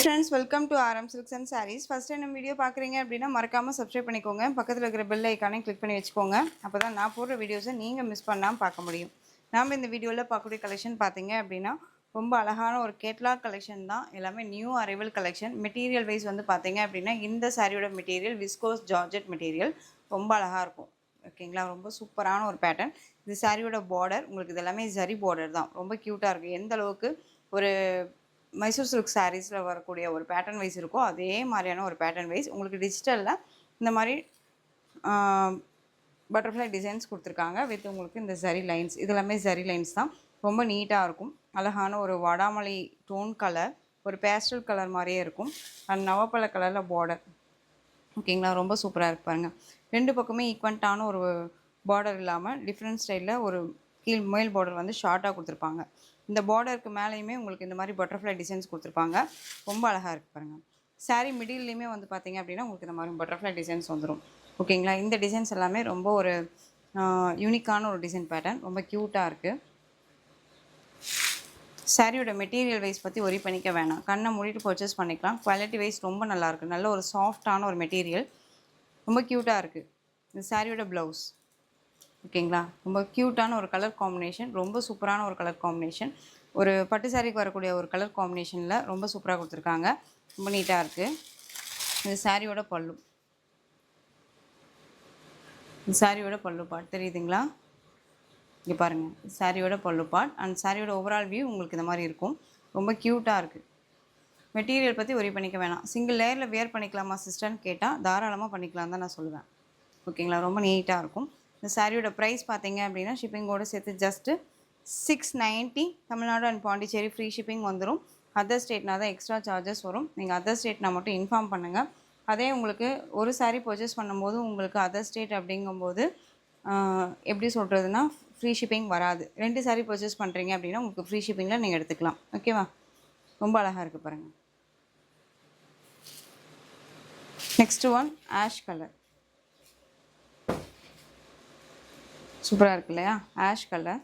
Friends, welcome to RM Silks and Sarees. First time நம்ம video பார்க்குறீங்க அப்படின்னா மறக்காமல் சப்ஸ்கிரைப் பண்ணிக்கோங்க. பக்கத்தில் இருக்கிற பெல் ஐக்கானையும் கிளிக் பண்ணி வச்சுக்கோங்க. அப்போ தான் நான் போடுற வீடியோஸை நீங்கள் மிஸ் பண்ணாமல் பார்க்க முடியும். நாம் இந்த வீடியோவில் பார்க்கக்கூடிய கலெக்ஷன் பார்த்தீங்க அப்படின்னா ரொம்ப அழகான ஒரு கேட்லாக் கலெக்ஷன் தான். எல்லாமே new arrival collection. Material wise வந்து பார்த்தீங்க அப்படின்னா இந்த சாரியோட மெட்டீரியல் விஸ்கோஸ் ஜார்ஜெட் மெட்டீரியல் ரொம்ப அழகாக இருக்கும். ஓகேங்களா, ரொம்ப சூப்பரான ஒரு பேட்டர்ன். இந்த சாரியோட பார்டர் உங்களுக்கு இது எல்லாமே ஜரி பார்டர் தான். ரொம்ப க்யூட்டாக இருக்குது. எந்த அளவுக்கு ஒரு மைசூர் சில்க் சாரீஸில் வரக்கூடிய ஒரு பேட்டர்ன் வைஸ் இருக்கோ அதே மாதிரியான ஒரு பேட்டர்ன் வைஸ் உங்களுக்கு டிஜிட்டலில் இந்த மாதிரி பட்டர்ஃப்ளை டிசைன்ஸ் கொடுத்துருக்காங்க. வித் உங்களுக்கு இந்த ஜரி லைன்ஸ், இது எல்லாமே ஜரி லைன்ஸ் தான். ரொம்ப நீட்டாக இருக்கும். அழகான ஒரு வாடாமல்லி டோன் கலர், ஒரு பேஸ்டல் கலர் மாதிரியே இருக்கும். அண்ட் நவப்பழ கலரில் பார்டர். ஓகேங்களா, ரொம்ப சூப்பராக இருக்கு பாருங்கள். ரெண்டு பக்கமே ஈக்வெண்ட்டான ஒரு பார்டர் இல்லாமல் டிஃப்ரெண்ட் ஸ்டைலில் ஒரு மேல் பார்டர் வந்து ஷார்ட்டாக கொடுத்துருப்பாங்க. இந்த பார்டருக்கு மேலேயுமே உங்களுக்கு இந்த மாதிரி பட்டர்ஃப்ளை டிசைன்ஸ் கொடுத்துருப்பாங்க. ரொம்ப அழகாக இருக்குது பாருங்கள். சாரீ மிடில்லையுமே வந்து பார்த்திங்க அப்படின்னா உங்களுக்கு இந்த மாதிரி பட்டர்ஃப்ளை டிசைன்ஸ் வந்துடும். ஓகேங்களா, இந்த டிசைன்ஸ் எல்லாமே ரொம்ப ஒரு யூனிக்கான ஒரு டிசைன் பேட்டர்ன். ரொம்ப க்யூட்டாக இருக்குது. சாரியோட மெட்டீரியல் வைஸ் பற்றி ஒரி பண்ணிக்க வேணாம். கண்ணை மூடிட்டு பர்ச்சேஸ் பண்ணிக்கலாம். குவாலிட்டி வைஸ் ரொம்ப நல்லாயிருக்கு. நல்ல ஒரு சாஃப்டான ஒரு மெட்டீரியல். ரொம்ப க்யூட்டாக இருக்குது. இந்த சாரியோட ப்ளவுஸ். ஓகேங்களா, ரொம்ப க்யூட்டான ஒரு கலர் காம்பினேஷன். ரொம்ப சூப்பரான ஒரு கலர் காம்பினேஷன். ஒரு பட்டு சாரிக்கு வரக்கூடிய ஒரு கலர் காம்பினேஷனில் ரொம்ப சூப்பராக கொடுத்துருக்காங்க. ரொம்ப நீட்டாக இருக்குது. இது சாரியோட பல்லு. இந்த சாரியோட பல்லு பார்ட் தெரியுதுங்களா? இங்கே பாருங்கள், சாரியோட பல்லு பார்ட் அண்ட் சாரியோட ஓவரால் வியூ உங்களுக்கு இந்த மாதிரி இருக்கும். ரொம்ப க்யூட்டாக இருக்குது. மெட்டீரியல் பற்றி ஒரி பண்ணிக்க வேணாம். சிங்கிள் லேயரில் வேர் பண்ணிக்கலாமா சிஸ்டர்னு கேட்டால் தாராளமாக பண்ணிக்கலாம் தான் நான் சொல்லுவேன். ஓகேங்களா, ரொம்ப நீட்டாக இருக்கும். இந்த சாரியோட ப்ரைஸ் பார்த்தீங்க அப்படின்னா ஷிப்பிங்கோடு சேர்த்து just 690. Tamil Nadu and Pondicherry free shipping வந்துடும். அதர் ஸ்டேட்னா தான் எக்ஸ்ட்ரா சார்ஜஸ் வரும். நீங்கள் அதர் ஸ்டேட்னா மட்டும் இன்ஃபார்ம் பண்ணுங்கள். அதே உங்களுக்கு ஒரு சாரீ பர்ச்சேஸ் பண்ணும்போது உங்களுக்கு அதர் ஸ்டேட் அப்படிங்கும்போது எப்படி சொல்கிறதுனா ஃப்ரீ ஷிப்பிங் வராது. 2 சாரீ பர்ச்சேஸ் பண்ணுறீங்க அப்படின்னா உங்களுக்கு ஃப்ரீ ஷிப்பிங்கில் நீங்கள் எடுத்துக்கலாம். ஓகேவா, ரொம்ப அழகாக இருக்குது பாருங்கள். Next one ash colour. சூப்பராக இருக்கு இல்லையா? Ash colour.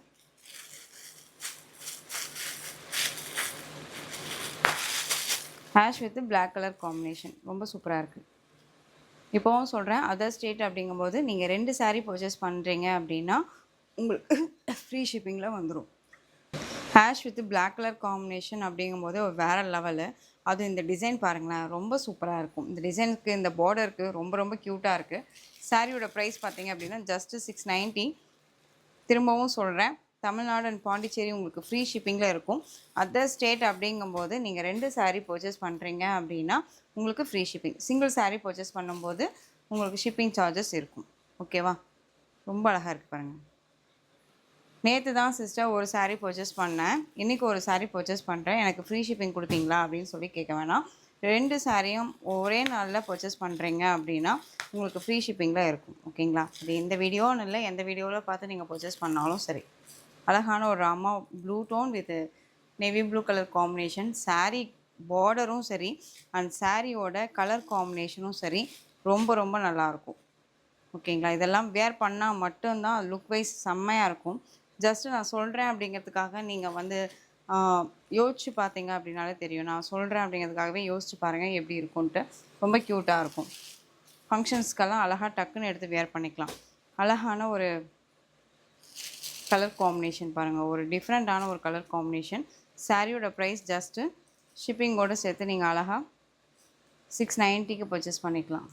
Ash with black colour combination. ரொம்ப சூப்பராக இருக்குது. இப்போவும் சொல்கிறேன், அதர் ஸ்டேட் அப்படிங்கும்போது நீங்கள் 2 சாரீ பர்ச்சேஸ் பண்ணுறீங்க அப்படின்னா உங்களுக்கு ஃப்ரீ ஷிப்பிங்கில் வந்துடும். Ash with black colour combination அப்படிங்கும்போது ஒரு வேறு லெவலு. அது இந்த டிசைன் பாருங்களேன், ரொம்ப சூப்பராக இருக்கும். இந்த டிசைனுக்கு இந்த பார்டருக்கு ரொம்ப ரொம்ப க்யூட்டாக இருக்குது. சாரியோட ப்ரைஸ் பார்த்தீங்க அப்படின்னா ஜஸ்ட்டு 690. திரும்பவும் சொல்கிறேன், தமிழ்நாடு அண்ட் பாண்டிச்சேரி உங்களுக்கு ஃப்ரீ ஷிப்பிங்கில் இருக்கும். அதர் ஸ்டேட் அப்படிங்கும்போது நீங்கள் 2 சாரீ பர்ச்சேஸ் பண்ணுறீங்க அப்படின்னா உங்களுக்கு free shipping. Single sari purchase பண்ணும்போது உங்களுக்கு ஷிப்பிங் சார்ஜஸ் இருக்கும். ஓகேவா, ரொம்ப அழகாக இருக்குது பாருங்கள். நேற்று தான் சிஸ்டர் ஒரு சாரீ பர்ச்சேஸ் பண்ணேன், இன்றைக்கி ஒரு சாரீ பர்ச்சேஸ் பண்ணுறேன், எனக்கு ஃப்ரீ ஷிப்பிங் கொடுப்பீங்களா அப்படின்னு சொல்லி கேட்க வேணாம். 2 சாரியும் ஒரே நாளில் பர்ச்சேஸ் பண்ணுறீங்க அப்படின்னா உங்களுக்கு ஃப்ரீ ஷிப்பிங்கில் இருக்கும். ஓகேங்களா, அது இந்த வீடியோன்னு இல்லை, எந்த வீடியோவில் பார்த்து நீங்கள் பர்ச்சேஸ் பண்ணாலும் சரி. அழகான ஒரு Rama blue tone with navy blue colour combination. Sari பார்டரும் சரி அண்ட் சாரியோட கலர் காம்பினேஷனும் சரி ரொம்ப ரொம்ப நல்லாயிருக்கும். ஓகேங்களா, இதெல்லாம் வேர் பண்ணால் மட்டும்தான் லுக் வைஸ் செம்மையாக இருக்கும். ஜஸ்ட்டு நான் சொல்கிறேன் அப்படிங்கிறதுக்காக நீங்கள் வந்து யோசிச்சு பார்த்தீங்க அப்படின்னாலே தெரியும். நான் சொல்கிறேன் அப்படிங்கிறதுக்காகவே யோசிச்சு பாருங்கள் எப்படி இருக்கும்ன்ட்டு. ரொம்ப க்யூட்டாக இருக்கும். ஃபங்க்ஷன்ஸ்க்கெல்லாம் அழகாக டக்குன்னு எடுத்து வேர் பண்ணிக்கலாம். அழகான ஒரு கலர் காம்பினேஷன் பாருங்கள், ஒரு டிஃப்ரெண்ட்டான ஒரு கலர் காம்பினேஷன். சாரியோட ப்ரைஸ் ஜஸ்ட்டு ஷிப்பிங்கோடு சேர்த்து நீங்கள் அழகாக 690க்கு பர்ச்சேஸ் பண்ணிக்கலாம்.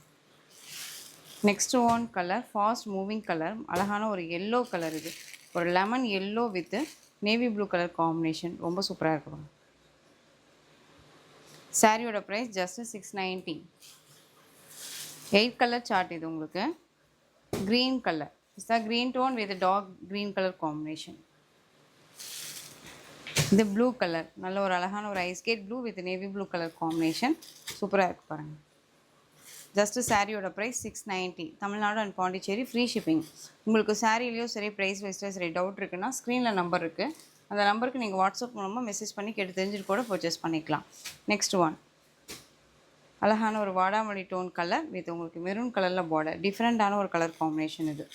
Next one colour, fast moving colour. அழகான ஒரு எல்லோ கலர். இது ஒரு lemon yellow with navy blue colour combination. ரொம்ப சூப்பராக இருக்கும். சாரியோட ப்ரைஸ் ஜஸ்ட்டு 690. 8 colour chart. இது உங்களுக்கு green colour. It's a green tone with a dark green color combination. இது ப்ளூ கலர், நல்ல ஒரு அழகான ஒரு ஐஸ்கேட் blue with navy blue colour combination. சூப்பராக இருக்குது பாருங்கள். ஜஸ்ட்டு சாரியோட price 690. Tamil Nadu and Pondicherry free shipping. உங்களுக்கு சாரிலையும் சரி ப்ரைஸ் வைஸ்லையும் சரி டவுட் இருக்குன்னா ஸ்க்ரீனில் நம்பர் இருக்குது, அந்த நம்பருக்கு நீங்கள் வாட்ஸ்அப் மூலமாக மெசேஜ் பண்ணி கேட்டு தெரிஞ்சுட்டு கூட பர்ச்சேஸ் பண்ணிக்கலாம். நெக்ஸ்ட் ஒன் அழகான ஒரு வாடாமல்லி டோன் கலர் வித் உங்களுக்கு மெரூன் கலரில் பார்டர். டிஃப்ரெண்ட்டான ஒரு கலர் காம்பினேஷன் இது.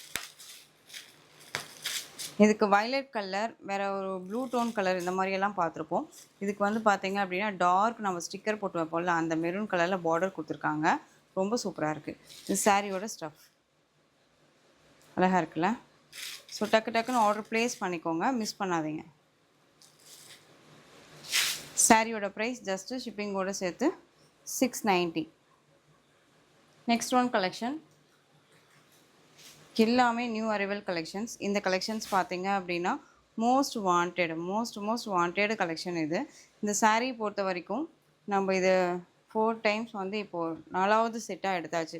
இதுக்கு வயலட் கலர், வேறு ஒரு ப்ளூ டோன் கலர் இந்த மாதிரியெல்லாம் பார்த்துருப்போம். இதுக்கு வந்து பார்த்தீங்க அப்படின்னா டார்க் நம்ம ஸ்டிக்கர் போட்டு வைப்போம்ல அந்த மெரூன் கலரில் பார்டர் கொடுத்துருக்காங்க. ரொம்ப சூப்பராக இருக்குது. இது சாரியோட ஸ்டஃப் அழகாக இருக்குல்ல. ஸோ டக்கு டக்குன்னு ஆர்டர் ப்ளேஸ் பண்ணிக்கோங்க, மிஸ் பண்ணாதீங்க. சாரியோட ப்ரைஸ் ஜஸ்ட்டு ஷிப்பிங்கோடு சேர்த்து 690. நெக்ஸ்ட் ஒன் கலெக்ஷன் எல்லாமே நியூ அரைவல் கலெக்ஷன்ஸ். இந்த கலெக்ஷன்ஸ் பார்த்தீங்க அப்படின்னா மோஸ்ட் வாண்டட் கலெக்ஷன் இது. இந்த saree பொறுத்த வரைக்கும் நம்ம இது 4 டைம்ஸ் வந்து இப்போது 4வது செட்டாக எடுத்தாச்சு.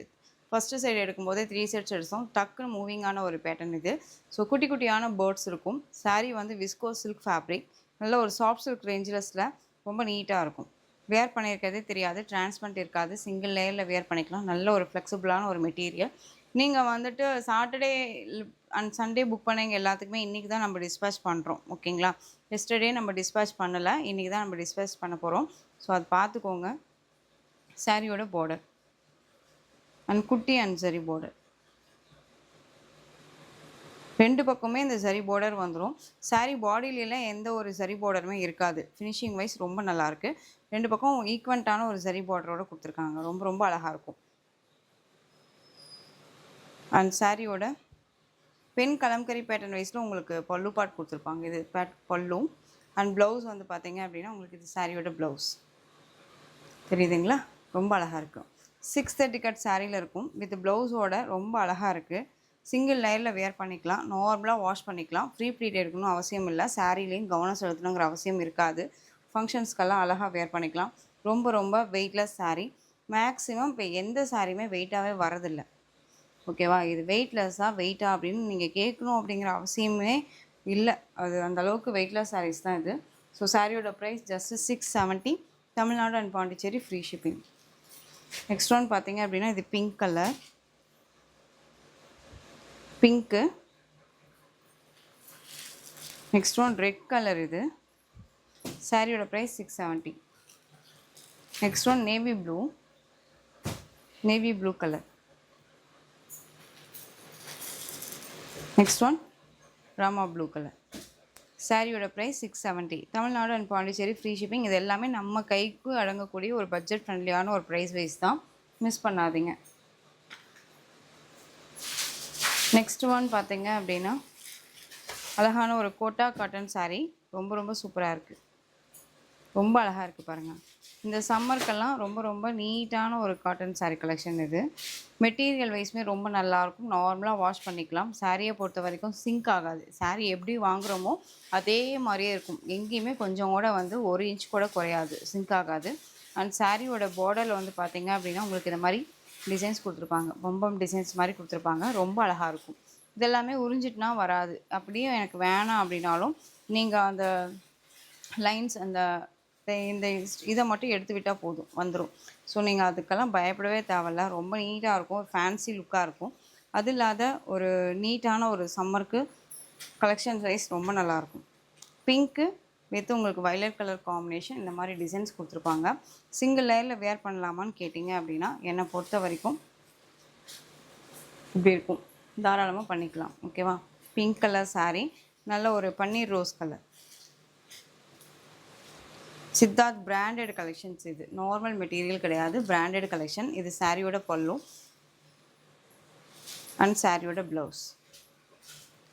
ஃபஸ்ட்டு சைடு எடுக்கும்போதே 3 செட்ஸ் எடுத்தோம். டக்குன்னு மூவிங்கான ஒரு பேட்டர்ன் இது. ஸோ குட்டி குட்டியான பேர்ட்ஸ் இருக்கும். saree வந்து விஸ்கோ சில்க் ஃபேப்ரிக், நல்ல ஒரு சாஃப்ட் சில்க் ரேஞ்சஸில் ரொம்ப நீட்டாக இருக்கும். வேர் பண்ணியிருக்கிறதே தெரியாது, டிரான்ஸ்பரண்ட் இருக்காது, சிங்கிள் லேயரில் வேர் பண்ணிக்கலாம். நல்ல ஒரு ஃப்ளெக்சிபிளான ஒரு மெட்டீரியல். நீங்கள் வந்துட்டு சாட்டர்டே அண்ட் சண்டே புக் பண்ணவங்க எல்லாத்துக்குமே இன்றைக்கி தான் நம்ம டிஸ்பேச் பண்ணுறோம், ஓகேங்களா. எஸ்டர்டே நம்ம டிஸ்பேச் பண்ணலை, இன்றைக்கி தான் நம்ம டிஸ்பேச் பண்ண போகிறோம். ஸோ அது பார்த்துக்கோங்க. சாரியோட பார்டர் அண்ட் குட்டி அண்ட் சரி பார்டர் ரெண்டு பக்கமே இந்த சரி பார்டர் வந்துடும். சாரீ பாடியிலலாம் எந்த ஒரு சரி பார்டருமே இருக்காது. ஃபினிஷிங் வைஸ் ரொம்ப நல்லாயிருக்கு. ரெண்டு பக்கம் ஈக்குவன்ட்டான ஒரு சரி பார்டரோடு கொடுத்துருக்காங்க. ரொம்ப ரொம்ப அழகாக இருக்கும். அண்ட் சாரியோட பென் கலம்கரி பேட்டர்ன் வைஸில் உங்களுக்கு பல்லு பாட் கொடுத்துருப்பாங்க. இது பல்லு அண்ட் ப்ளவுஸ் வந்து பார்த்தீங்க அப்படின்னா உங்களுக்கு இது சாரியோட ப்ளவுஸ் தெரியுதுங்களா. ரொம்ப அழகாக இருக்கும். 630 கட் சாரியில் இருக்கும். வித் ப்ளவுஸோட ரொம்ப அழகாக இருக்குது. சிங்கிள் லேயரில் வேர் பண்ணிக்கலாம், நார்மலாக வாஷ் பண்ணிக்கலாம். ஃப்ரீ ப்ளீட் எடுக்கணும் அவசியம் இல்லை. சாரீலேயும் கவனம் செலுத்தணுங்கிற அவசியம் இருக்காது. ஃபங்க்ஷன்ஸ்க்கெல்லாம் அழகாக வேர் பண்ணிக்கலாம். ரொம்ப ரொம்ப வெயிட்லெஸ் சாரீ. மேக்ஸிமம் இப்போ எந்த சாரியுமே வெயிட்டாகவே வரதில்லை, ஓகேவா. இது வெயிட்டா அப்படின்னு நீங்கள் கேட்கணும் அப்படிங்கிற அவசியமே இல்லை. அது அந்தளவுக்கு வெயிட்லெஸ் சாரீஸ் தான் இது. ஸோ சாரியோட price just 670. Tamil Nadu and Pondicherry free shipping. Next one பார்த்தீங்க அப்படின்னா இது pink colour, pink. Next one red colour, இது சாரியோட price 670. Next one navy blue colour. Next one Rama blue colour. சாரியோட price 670. Tamil Nadu and Pondicherry free shipping. இது எல்லாமே நம்ம கைக்கு அடங்கக்கூடிய ஒரு பட்ஜெட் ஃப்ரெண்ட்லியான ஒரு ப்ரைஸ் வைஸ் தான், மிஸ் பண்ணாதீங்க. நெக்ஸ்ட் ஒன் பார்த்தீங்க அப்படின்னா அழகான ஒரு கோட்டா காட்டன் சாரீ. ரொம்ப ரொம்ப சூப்பராக இருக்குது, ரொம்ப அழகாக இருக்குது பாருங்கள். இந்த சம்மருக்கெல்லாம் ரொம்ப ரொம்ப நீட்டான ஒரு காட்டன் சாரீ கலெக்ஷன் இது. மெட்டீரியல் வைஸுமே ரொம்ப நல்லாயிருக்கும். நார்மலாக வாஷ் பண்ணிக்கலாம். சாரியை பொறுத்த வரைக்கும் சிங்க் ஆகாது. சாரீ எப்படி வாங்குகிறோமோ அதே மாதிரியே இருக்கும். எங்கேயுமே கொஞ்சம் கூட வந்து 1 இன்ச் கூட குறையாது, சிங்க் ஆகாது. அண்ட் சாரியோட பார்டரில் வந்து பார்த்திங்க அப்படின்னா உங்களுக்கு இந்த மாதிரி டிசைன்ஸ் கொடுத்துருப்பாங்க. பொம்பம் டிசைன்ஸ் மாதிரி கொடுத்துருப்பாங்க. ரொம்ப அழகாக இருக்கும். இதெல்லாமே உறிஞ்சிட்டுனா வராது. அப்படியே எனக்கு வேணாம் அப்படின்னாலும் நீங்கள் அந்த லைன்ஸ் அந்த இந்த இதை மட்டும் எடுத்து விட்டால் போதும், வந்துடும். ஸோ நீங்கள் அதுக்கெல்லாம் பயப்படவே தேவையில்ல. ரொம்ப நீட்டாக இருக்கும், ஃபேன்சி லுக்காக இருக்கும். அது இல்லாத ஒரு நீட்டான ஒரு சம்மருக்கு கலெக்ஷன் வைஸ் ரொம்ப நல்லாயிருக்கும். பிங்க்கு வித் உங்களுக்கு வயலட் கலர் காம்பினேஷன் இந்த மாதிரி டிசைன்ஸ் கொடுத்துருப்பாங்க. சிங்கிள் லேயரில் வேர் பண்ணலாமான்னு கேட்டிங்க அப்படின்னா என்னை பொறுத்த வரைக்கும் இப்படி இருக்கும், தாராளமாக பண்ணிக்கலாம், ஓகேவா. பிங்க் கலர் சாரீ, நல்ல ஒரு பன்னீர் rose colour. Siddharth branded collections. இது நார்மல் மெட்டீரியல் கிடையாது, பிராண்டட் கலெக்ஷன். இது சாரியோட பல்லு அண்ட் சாரியோட ப்ளவுஸ்.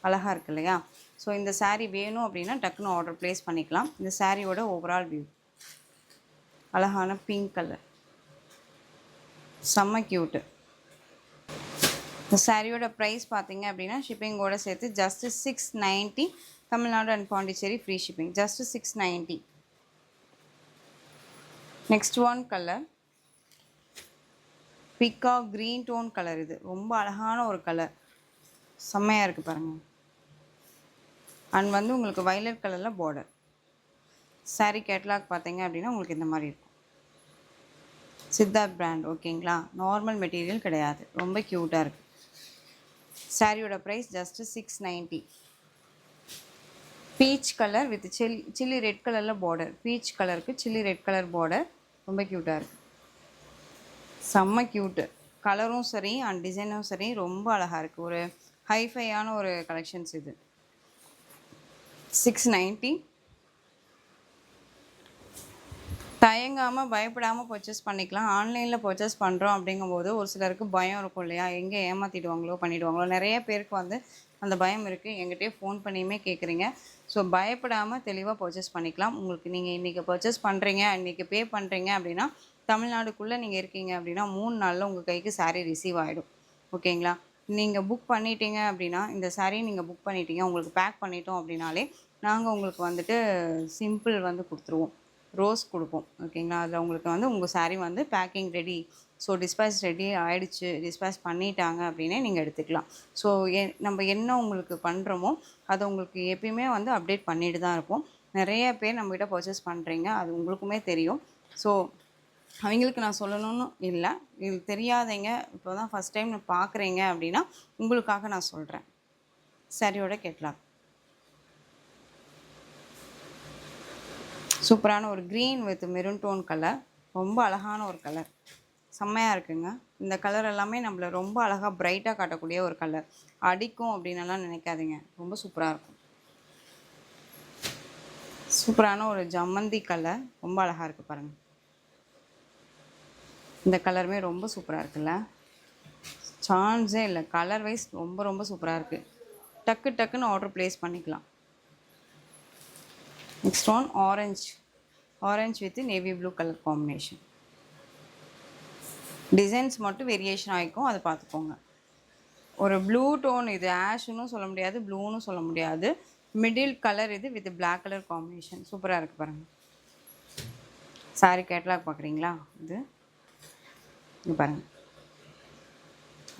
அழகாக இருக்கு இல்லையா. ஸோ இந்த சாரீ வேணும் அப்படின்னா டக்குன்னு ஆர்டர் ப்ளேஸ் பண்ணிக்கலாம். இந்த சாரியோட ஓவரால் வியூ அழகான பிங்க் கலர், செம்ம க்யூட்டு. இந்த சாரியோட ப்ரைஸ் பார்த்தீங்க அப்படின்னா ஷிப்பிங்கோடு சேர்த்து just 690. Tamil Nadu and Pondicherry free shipping, just 690. Next one colour பிக்கா க்ரீன் டோன் கலர். இது ரொம்ப அழகான ஒரு கலர், செம்மையாக இருக்குது பாருங்கள். அண்ட் வந்து உங்களுக்கு வயலட் கலரில் பார்டர். சாரீ கேட்லாக் பார்த்தீங்க அப்படின்னா உங்களுக்கு இந்த மாதிரி இருக்கும். சித்தார்த் பிராண்ட், ஓகேங்களா. நார்மல் மெட்டீரியல் கிடையாது, ரொம்ப க்யூட்டாக இருக்குது. சாரியோட price just 690. Peach colour with chilli red கலரில் பார்டர். பீச் கலருக்கு சில்லி ரெட் கலர் பார்டர், ரொம்ப க்யூட்டாக இருக்குது, செம்ம க்யூட்டு. கலரும் சரி அண்ட் டிசைனும் சரி ரொம்ப அழகாக இருக்குது. ஒரு ஹைஃபையான ஒரு கலெக்ஷன்ஸ் இது. 690. தயங்காமல் பயப்படாமல் பர்ச்சேஸ் பண்ணிக்கலாம். ஆன்லைனில் பர்ச்சேஸ் பண்ணுறோம் அப்படிங்கும்போது ஒரு சிலருக்கு பயம் இருக்கும் இல்லையா, எங்கே ஏமாற்றிடுவாங்களோ பண்ணிவிடுவாங்களோ. நிறைய பேருக்கு வந்து அந்த பயம் இருக்குது. எங்கிட்டே ஃபோன் பண்ணியுமே கேட்குறீங்க. ஸோ பயப்படாமல் தெளிவாக பர்ச்சேஸ் பண்ணிக்கலாம். உங்களுக்கு நீங்கள் இன்றைக்கி பர்ச்சேஸ் பண்ணுறீங்க, இன்றைக்கி பே பண்ணுறீங்க அப்படின்னா, தமிழ்நாடுக்குள்ளே நீங்கள் இருக்கீங்க அப்படின்னா 3 நாளில் உங்கள் கைக்கு சாரீ ரிசீவ் ஆகிடும். ஓகேங்களா? நீங்கள் புக் பண்ணிட்டீங்க அப்படின்னா, இந்த சாரீ நீங்கள் புக் பண்ணிட்டீங்க, உங்களுக்கு பேக் பண்ணிட்டோம் அப்படின்னாலே நாங்கள் உங்களுக்கு வந்துட்டு சிம்பிள் வந்து கொடுத்துருவோம். ரோஸ் கொடுப்போம். ஓகேங்களா? அதில் உங்களுக்கு வந்து உங்கள் சாரீ வந்து packing ready. So dispatch ready ஆகிடுச்சு, டிஸ்பேச் பண்ணிட்டாங்க அப்படின்னே நீங்கள் எடுத்துக்கலாம். ஸோ நம்ம என்ன உங்களுக்கு பண்ணுறோமோ அதை உங்களுக்கு எப்பயுமே வந்து அப்டேட் பண்ணிட்டு தான் இருப்போம். நிறைய பேர் நம்மகிட்ட பர்ச்சேஸ் பண்ணுறீங்க, அது உங்களுக்குமே தெரியும். ஸோ அவங்களுக்கு நான் சொல்லணும்னு இல்லை. இது தெரியாதீங்க, இப்போ தான் ஃபஸ்ட் டைம் பார்க்குறீங்க அப்படின்னா உங்களுக்காக நான் சொல்கிறேன். சாரியோட கேட்கலாம். சூப்பரான ஒரு green with maroon tone colour. ரொம்ப அழகான ஒரு கலர், செம்மையாக இருக்குங்க. இந்த கலர் எல்லாமே நம்மளை ரொம்ப அழகாக பிரைட்டாக காட்டக்கூடிய ஒரு கலர். அடிக்கும் அப்படின்னலாம் நினைக்காதீங்க, ரொம்ப சூப்பராக இருக்கும். சூப்பரான ஒரு ஜம்மந்தி கலர், ரொம்ப அழகாக இருக்குது பாருங்கள். இந்த கலருமே ரொம்ப சூப்பராக இருக்குல்ல, சான்ஸே இல்லை. கலர் வைஸ் ரொம்ப ரொம்ப சூப்பராக இருக்குது. டக்கு டக்குன்னு ஆர்டர் ப்ளேஸ் பண்ணிக்கலாம். Next one orange with navy blue colour combination. Designs மட்டும் வேரியேஷன் ஆகிக்கும், அதை பார்த்துக்கோங்க. ஒரு ப்ளூ டோன், இது ஆஷ்னும் சொல்ல முடியாது, ப்ளூன்னு சொல்ல முடியாது, மிடில் கலர் இது வித் பிளாக் கலர் காம்பினேஷன். சூப்பராக இருக்குது பாருங்கள். சாரி கேட்லாக் பார்க்குறீங்களா? இது பாருங்கள்,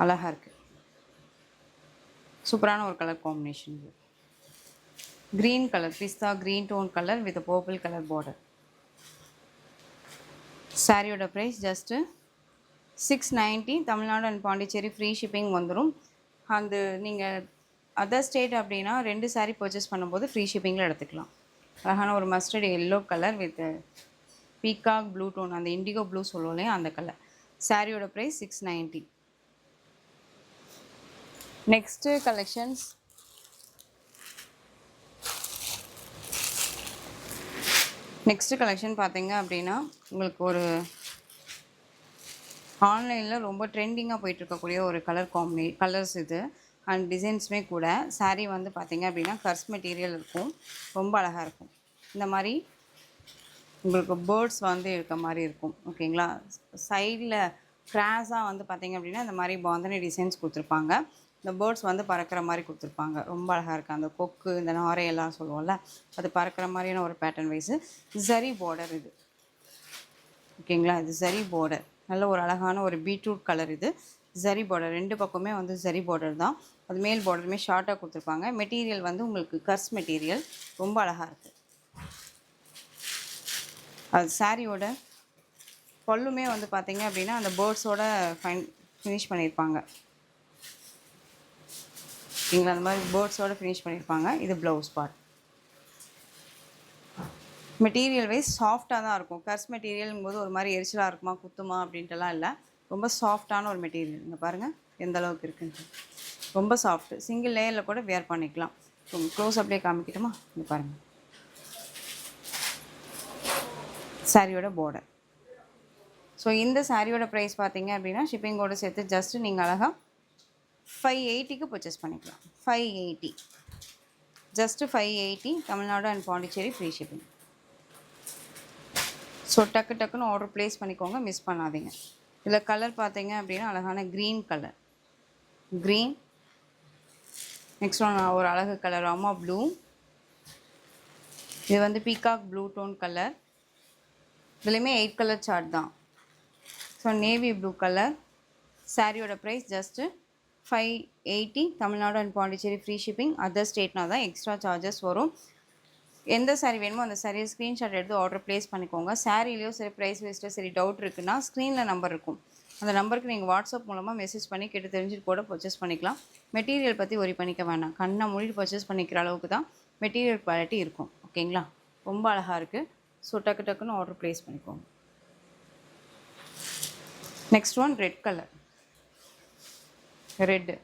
அழகாக இருக்குது. சூப்பரான ஒரு கலர் காம்பினேஷன். இது க்ரீன் கலர், பிஸ்தா green tone colour with purple colour border. சாரியோட price just 690. Tamil Nadu and Pondicherry free shipping வந்துடும். அந்த நீங்கள் அதர் ஸ்டேட் அப்படின்னா 2 சாரீ பர்ச்சேஸ் பண்ணும்போது ஃப்ரீ ஷிப்பிங்கில் எடுத்துக்கலாம். அழகான ஒரு mustard yellow colour with peacock blue tone, அந்த இண்டிகோ ப்ளூ சொல்லுவோம் இல்லையா, அந்த கலர். சாரியோட ப்ரைஸ் 690. நெக்ஸ்ட்டு கலெக்ஷன்ஸ் பார்த்தீங்க அப்படின்னா, உங்களுக்கு ஒரு ஆன்லைனில் ரொம்ப ட்ரெண்டிங்காக போயிட்டுருக்கக்கூடிய ஒரு கலர்ஸ் இது அண்ட் டிசைன்ஸுமே கூட. சாரீ வந்து பார்த்திங்க அப்படின்னா கர்ஸ் மெட்டீரியல் இருக்கும், ரொம்ப அழகாக இருக்கும். இந்த மாதிரி உங்களுக்கு பேர்ட்ஸ் வந்து இருக்க மாதிரி இருக்கும். ஓகேங்களா? சைடில் கிராஸாக வந்து பார்த்திங்க அப்படின்னா இந்த மாதிரி பாந்தனி டிசைன்ஸ் கொடுத்துருப்பாங்க. இந்த பேர்ட்ஸ் வந்து பறக்கிற மாதிரி கொடுத்துருப்பாங்க, ரொம்ப அழகாக இருக்குது. அந்த கொக்கு, இந்த நாரையெல்லாம் சொல்லுவோம்ல, அது பறக்கிற மாதிரியான ஒரு பேட்டர்ன் வைஸு. சரி பார்டர் இது. ஓகேங்களா? இது சரி பார்டர், நல்ல ஒரு அழகான ஒரு பீட்ரூட் கலர். இது சரி பார்டர், 2 பக்கமே வந்து சரி பார்டர் தான். அது மேல் பார்டருமே ஷார்ட்டாக கொடுத்துருப்பாங்க. மெட்டீரியல் வந்து உங்களுக்கு கர்ஸ் மெட்டீரியல், ரொம்ப அழகாக இருக்குது. அது சாரியோட பல்லுமே வந்து பார்த்திங்க அப்படின்னா அந்த பேர்ட்ஸோட ஃபினிஷ் பண்ணியிருப்பாங்க. ஓகேங்களா? அந்த மாதிரி பேர்ட்ஸோட ஃபினிஷ் பண்ணியிருப்பாங்க. இது ப்ளவுஸ் பார்ட். மெட்டீரியல் வைஸ் சாஃப்டாக தான் இருக்கும். கர்ஸ் மெட்டீரியல்ங்கும்போது ஒரு மாதிரி எரிச்சலாக இருக்குமா, குத்துமா அப்படின்ட்டுலாம் இல்லை. ரொம்ப சாஃப்டான ஒரு மெட்டீரியல். இங்கே பாருங்கள் எந்த அளவுக்கு இருக்குன்ட்டு, ரொம்ப சாஃப்ட்டு. சிங்கிள் லேயரில் கூட வேர் பண்ணிக்கலாம். க்ளோஸ் அப்படியே காமிக்கிட்டோமா? இங்கே பாருங்கள், சாரியோட பார்டர். ஸோ இந்த சாரியோட ப்ரைஸ் பார்த்தீங்க அப்படின்னா ஷிப்பிங்கோடு சேர்த்து ஜஸ்ட்டு நீங்கள் அழகாக 580க்கு பர்ச்சேஸ் பண்ணிக்கலாம். 580, just 580. Tamil Nadu and Pondicherry free shipping. So டக்குன்னு ஆர்டர் ப்ளேஸ் பண்ணிக்கோங்க, மிஸ் பண்ணாதீங்க. இதில் கலர் பார்த்தீங்க அப்படின்னா அழகான green colour, green. Next one ஒரு அழகு கலர் ராமா ப்ளூ. இது வந்து பீகாக் ப்ளூ டோன் கலர். இதுலேயுமே 8 கலர் சார்ட் தான். So navy blue colour. சாரியோட price just 580. Tamil Nadu and Pondicherry free shipping. Other ஸ்டேட்னா தான் எக்ஸ்ட்ரா சார்ஜஸ் வரும். எந்த சாரீ வேணுமோ அந்த சாரியை ஸ்க்ரீன்ஷாட் எடுத்து ஆர்டர் ப்ளேஸ் பண்ணிக்கோங்க. சாரீலையோ சரி, ப்ரைஸ் வேஸ்ட்டோ சரி, டவுட் இருக்குன்னா ஸ்க்ரீனில் நம்பர் இருக்கும், அந்த நம்பருக்கு நீங்கள் வாட்ஸ்அப் மூலமாக மெசேஜ் பண்ணி கேட்டு தெரிஞ்சுட்டு கூட பர்ச்சேஸ் பண்ணிக்கலாம். மெட்டீரியல் பற்றி ஒரி பண்ணிக்க வேணாம், கண்ணை மூடிட்டு பர்ச்சேஸ் பண்ணிக்கிற அளவுக்கு தான் மெட்டீரியல் குவாலிட்டி இருக்கும். ஓகேங்களா? ரொம்ப அழகாக இருக்குது. ஸோ டக்குன்னு ஆர்டர் ப்ளேஸ் பண்ணிக்கோங்க. Next one red colour. Red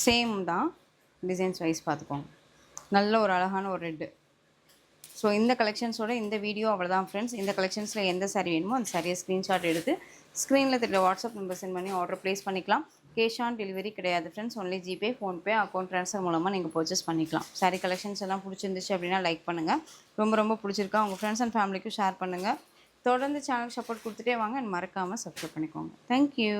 same தான், டிசைன்ஸ் வைஸ் பார்த்துக்கோங்க. நல்ல ஒரு அழகான ஒரு ரெட்டு. ஸோ இந்த கலெக்ஷன்ஸோட இந்த வீடியோ அவ்வளோதான் ஃப்ரெண்ட்ஸ். இந்த கலெக்ஷன்ஸில் எந்த சாரீ வேணுமோ அந்த சாரியை ஸ்க்ரீன்ஷாட் எடுத்து ஸ்க்ரீனில் தெரியல வாட்ஸ்அப் நம்பர் சென்ட் பண்ணி ஆர்டர் ப்ளேஸ் பண்ணிக்கலாம். கேஷ் ஆன் டெலிவரி கிடையாது friends. Only GPay, PhonePe, account transfer மூலமாக நீங்கள் பர்ச்சேஸ் பண்ணிக்கலாம். சாரீ கலெக்ஷன்ஸ் எல்லாம் பிடிச்சிருந்துச்சு அப்படின்னா லைக் பண்ணுங்கள். ரொம்ப ரொம்ப பிடிச்சிருக்கா உங்கள் ஃப்ரெண்ட்ஸ் அண்ட் ஃபேமிலிக்கும் ஷேர் பண்ணுங்கள். தொடர்ந்து சேனல் சப்போர்ட் கொடுத்துட்டே வாங்க. மறக்காமல் சப்ஸ்கிரைப் பண்ணிக்கோங்க. தேங்க்யூ.